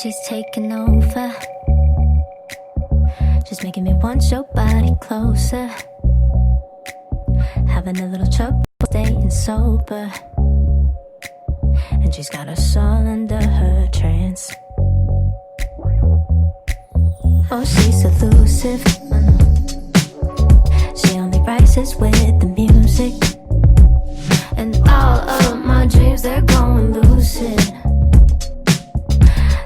She's taking over, just making me want your body closer. Having a little trouble staying sober, and she's got us all under her trance. Oh, she's elusive. She only rises with the music, and all of my dreams, they're going lucid.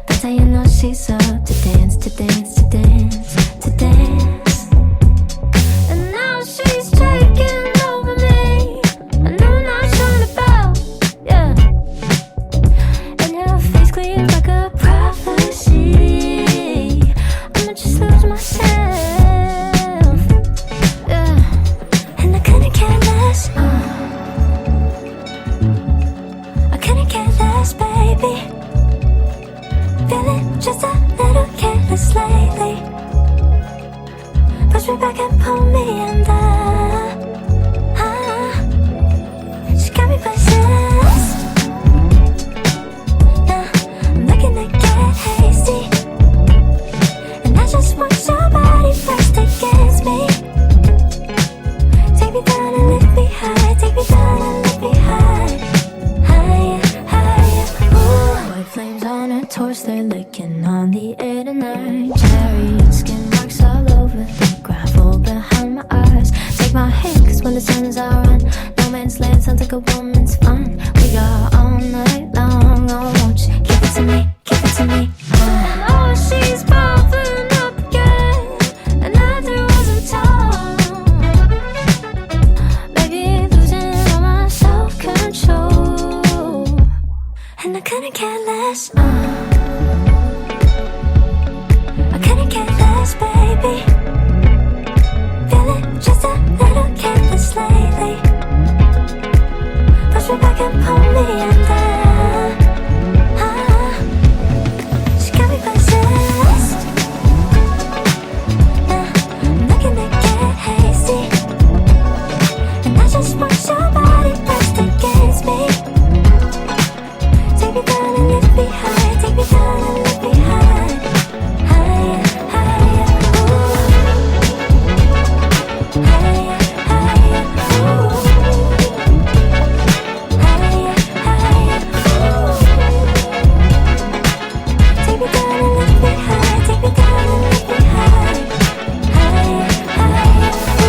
That's how you know she's up to dance, to dance, to dance, to dance. And now she's taking over me. I know I'm not trying to bow, yeah. And her face clear like a prophecy. I'ma just lose myself, yeah. And I couldn't care less, I couldn't care less, baby. Feeling just a little careless lately. Push me back and pull me under. She got me possessed. Now I'm looking to get hasty, and I just want your body pressed against me. Take me down and lift me high. Take me down and lift me high. Higher, higher, ooh. White flames on her torch, they're licking on the air tonight. Cherry skin marks all over the gravel behind my eyes. Take my hand, cause when the sun's out run, no man's land sounds like a woman's fun. We got all night long, oh won't you give it to me, give it to me. Oh, she's bubbling up again, another wasn't told. Baby, losing all my self-control, and I couldn't care less, I couldn't care less, baby. Feeling just a little careless lately. Push me back and pull me under. She got me possessed. Now I'm looking to get hasty, and I just want your body pressed against me. Take me down and lift me high. Take me down and lift me high. Higher, higher, ooh. Higher, higher, ooh. Higher, higher, ooh. Take me down and lift me high. Take me down and lift me high. Higher, higher, ooh.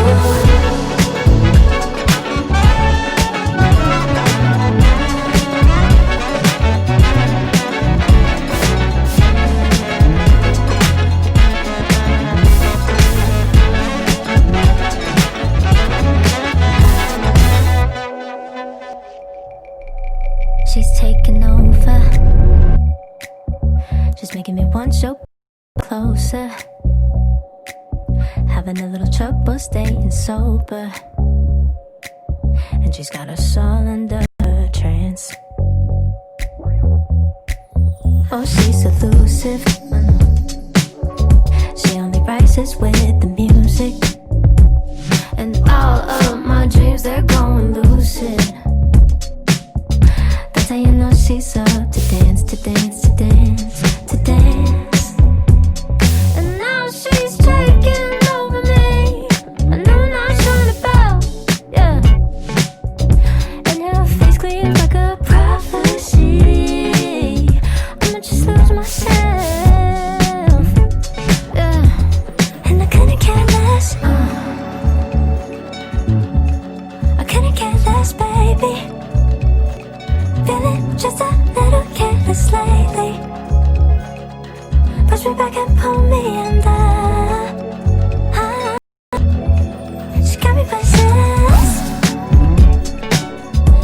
She's taking over, just making me want your closer. Having a little trouble staying sober, and she's got us all under her trance. Oh, she's elusive. She only rises with the music, and all of my dreams, they're going lucid. That's how you know she's up to dance, to dance, to dance, to dance. And now she's taking over me. I know I'm not trying to bow, yeah. And her face clear like a prophecy. I'ma just lose myself, yeah. And I couldn't care less, I couldn't care less, baby. Feeling just a little careless lately. Push me back and pull me under. She got me possessed.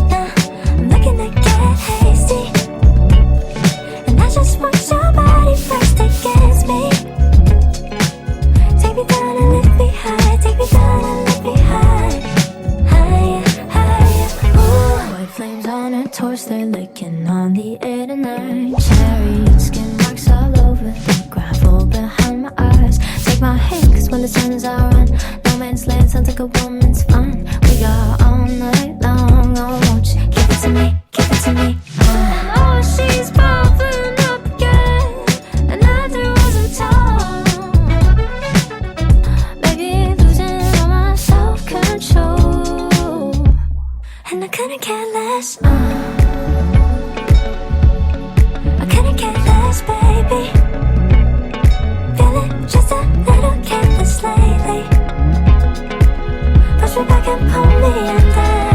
Now I'm looking to get hasty, and I just want your body pressed against me. Take me down and lift me high. Take me down and lift me high. Higher, higher, ooh. White flames on her torch, they're licking on the air tonight. Cherry skin marks all over the gravel behind my eyes. Take my hand, cause when the sun's out run, no man's land sounds like a woman's fun. We got all night long, oh won't you give it to me, give it to me. Oh, she's bubbling up again, baby. Feeling just a little careless lately. Push me back and pull me under.